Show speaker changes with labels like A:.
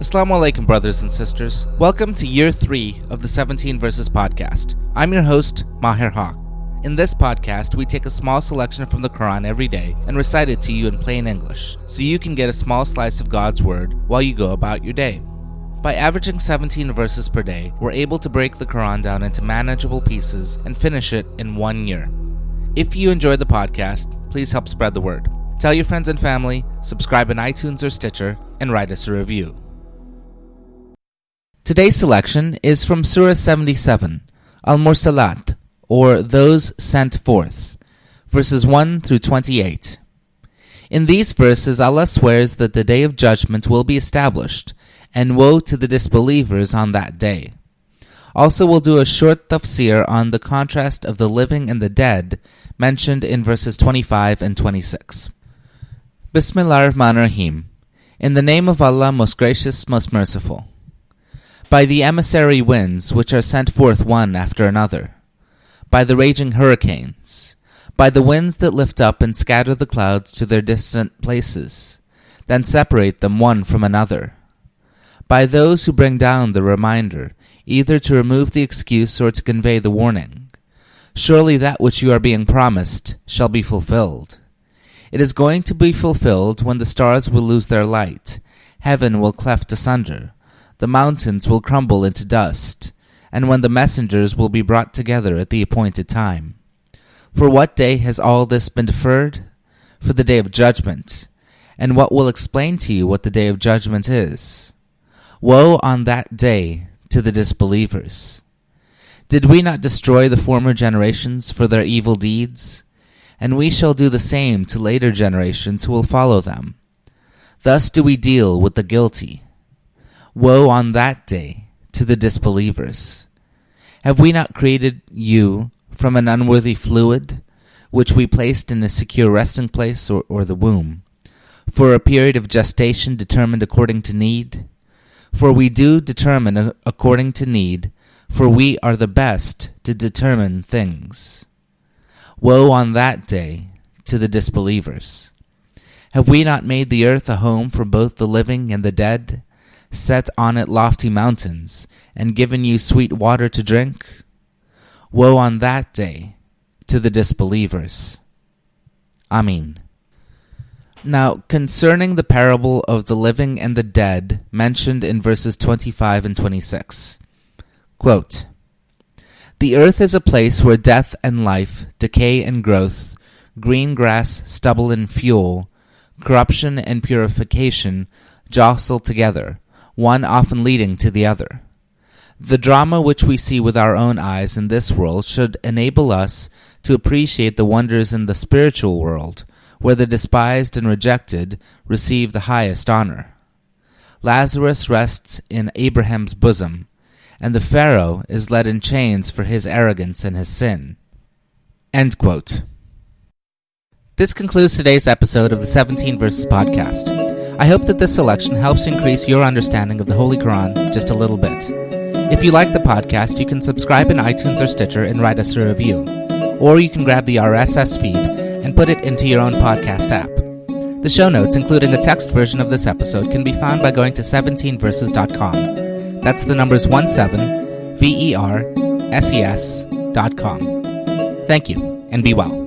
A: As-salaam wa-alaikum, brothers and sisters. Welcome to Year 3 of the 17 Verses podcast. I'm your host, Maher Haq. In this podcast, we take a small selection from the Quran every day and recite it to you in plain English, so you can get a small slice of God's Word while you go about your day. By averaging 17 verses per day, we're able to break the Quran down into manageable pieces and finish it in 1 year. If you enjoyed the podcast, please help spread the word. Tell your friends and family, subscribe in iTunes or Stitcher, and write us a review. Today's selection is from Surah 77, Al-Mursalãt, or Those Sent Forth, verses 1 through 28. In these verses, Allah swears that the day of judgment will be established, and woe to the disbelievers on that day. Also, we'll do a short tafseer on the contrast of the living and the dead mentioned in verses 25 and 26. Bismillahir-Rahmanir-Rahim. In the name of Allah, most gracious, most merciful. By the emissary winds which are sent forth one after another, by the raging hurricanes, by the winds that lift up and scatter the clouds to their distant places, then separate them one from another, by those who bring down the reminder, either to remove the excuse or to convey the warning. Surely that which you are being promised shall be fulfilled. It is going to be fulfilled when the stars will lose their light, heaven will cleft asunder, the mountains will crumble into dust, and when the messengers will be brought together at the appointed time. For what day has all this been deferred? For the day of judgment. And what will explain to you what the day of judgment is? Woe on that day to the disbelievers. Did we not destroy the former generations for their evil deeds? And we shall do the same to later generations who will follow them. Thus do we deal with the guilty. Woe on that day to the disbelievers. Have we not created you from an unworthy fluid, which we placed in a secure resting place or the womb, for a period of gestation determined according to need? For we do determine according to need, for we are the best to determine things. Woe on that day to the disbelievers. Have we not made the earth a home for both the living and the dead, set on it lofty mountains, and given you sweet water to drink? Woe on that day to the disbelievers. Ameen. Now, concerning the parable of the living and the dead mentioned in verses 25 and 26, quote, the earth is a place where death and life, decay and growth, green grass, stubble and fuel, corruption and purification jostle together, one often leading to the other. The drama which we see with our own eyes in this world should enable us to appreciate the wonders in the spiritual world, where the despised and rejected receive the highest honor. Lazarus rests in Abraham's bosom, and the Pharaoh is led in chains for his arrogance and his sin. End quote. This concludes today's episode of the 17 Verses podcast. I hope that this selection helps increase your understanding of the Holy Quran just a little bit. If you like the podcast, you can subscribe in iTunes or Stitcher and write us a review. Or you can grab the RSS feed and put it into your own podcast app. The show notes, including a text version of this episode, can be found by going to 17verses.com. That's the numbers 17, VERSES.com. Thank you, and be well.